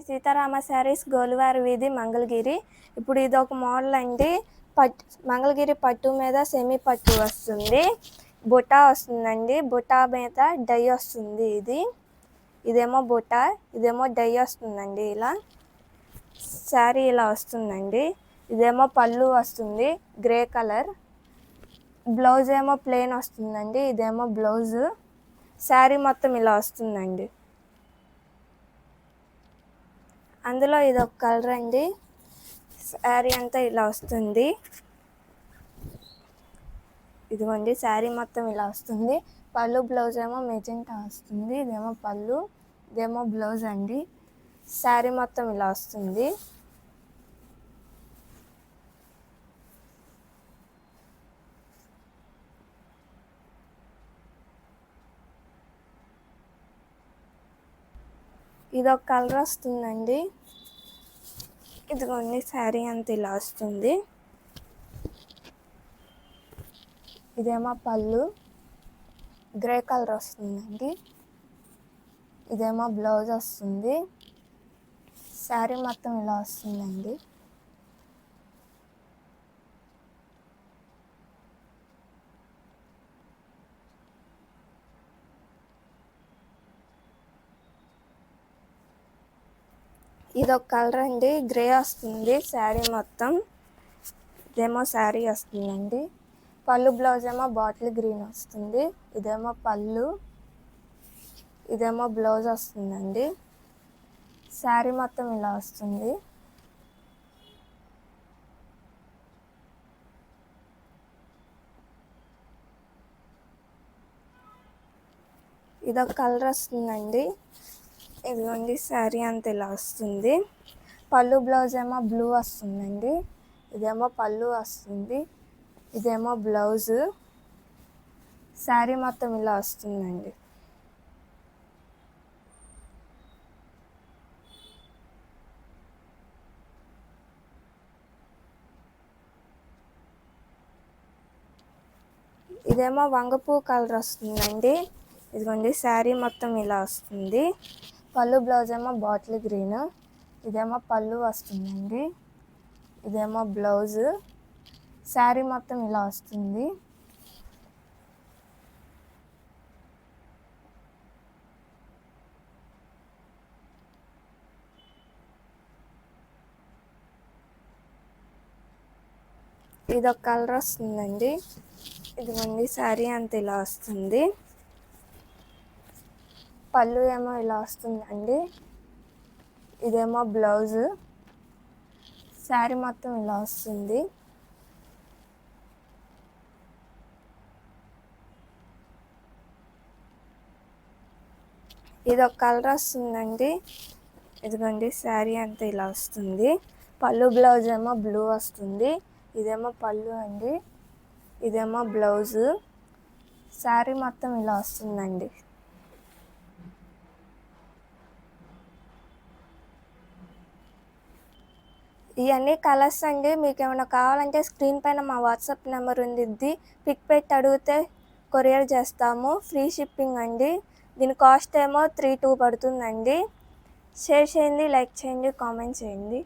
సీతారామ శారీస్ గోలువారి వీధి మంగళగిరి. ఇప్పుడు ఇది ఒక మోడల్ అండి. మంగళగిరి పట్టు మీద సెమీ పట్టు వస్తుంది. బుటా వస్తుందండి. బుటా మీద డై వస్తుంది. ఇదేమో బుటా, ఇదేమో డై వస్తుందండి. ఇలా శారీ ఇలా వస్తుందండి. ఇదేమో పళ్ళు వస్తుంది గ్రే కలర్. బ్లౌజ్ ఏమో ప్లెయిన్ వస్తుందండి. ఇదేమో బ్లౌజ్. శారీ మొత్తం ఇలా వస్తుందండి. అందులో ఇదొక కలర్ అండి. శారీ అంతా ఇలా వస్తుంది. ఇదిగోండి శారీ మొత్తం ఇలా వస్తుంది. పళ్ళు బ్లౌజ్ ఏమో మెజెంటా వస్తుంది. ఇదేమో పళ్ళు, ఇదేమో బ్లౌజ్ అండి. శారీ మొత్తం ఇలా వస్తుంది. ఇదొక కలర్ వస్తుందండి. ఇదిగోండి శారీ అంతా ఇలా వస్తుంది. ఇదేమో పళ్ళు గ్రే కలర్ వస్తుందండి. ఇదేమో బ్లౌజ్ వస్తుంది. శారీ మొత్తం ఇలా వస్తుందండి. ఇదొక కలర్ అండి. గ్రే వస్తుంది శారీ మొత్తం. ఇదేమో శారీ వస్తుందండి. పళ్ళు బ్లౌజ్ ఏమో బాటిల్ గ్రీన్ వస్తుంది. ఇదేమో పళ్ళు, ఇదేమో బ్లౌజ్ వస్తుందండి. శారీ మొత్తం ఇలా వస్తుంది. ఇదొక కలర్ వస్తుందండి. ఇదిగోండి శారీ అంతా ఇలా వస్తుంది. పళ్ళు బ్లౌజ్ ఏమో బ్లూ వస్తుందండి. ఇదేమో పళ్ళు వస్తుంది. ఇదేమో బ్లౌజ్. శారీ మొత్తం ఇలా వస్తుందండి. ఇదేమో వంగపూ కలర్ వస్తుందండి. ఇదిగోండి శారీ మొత్తం ఇలా వస్తుంది. పళ్ళు బ్లౌజ్ ఏమో బాటిల్ గ్రీన్. ఇదేమో పళ్ళు వస్తుందండి. ఇదేమో బ్లౌజ్. శారీ మొత్తం ఇలా వస్తుంది. ఇదొక కలర్ వస్తుందండి. ఇదిగోండి శారీ అంతా ఇలా వస్తుంది. పళ్ళు ఏమో ఇలా వస్తుందండి. ఇదేమో బ్లౌజ్. శారీ మొత్తం ఇలా వస్తుంది. ఇదొక కలర్ వస్తుందండి. ఇదిగోండి శారీ అంతా ఇలా వస్తుంది. పళ్ళు బ్లౌజ్ ఏమో బ్లూ వస్తుంది. ఇదేమో పళ్ళు అండి. ఇదేమో బ్లౌజ్. శారీ మొత్తం ఇలా వస్తుందండి. ఇవన్నీ కలర్స్ అండి. మీకు ఏమైనా కావాలంటే స్క్రీన్ పైన మా వాట్సాప్ నెంబర్ ఉంది. పిక్ పెట్టి అడిగితే కొరియర్ చేస్తాము. ఫ్రీ షిప్పింగ్ అండి. దీని కాస్ట్ ఏమో 3,200 పడుతుందండి. షేర్ చేయండి, లైక్ చేయండి, కామెంట్ చేయండి.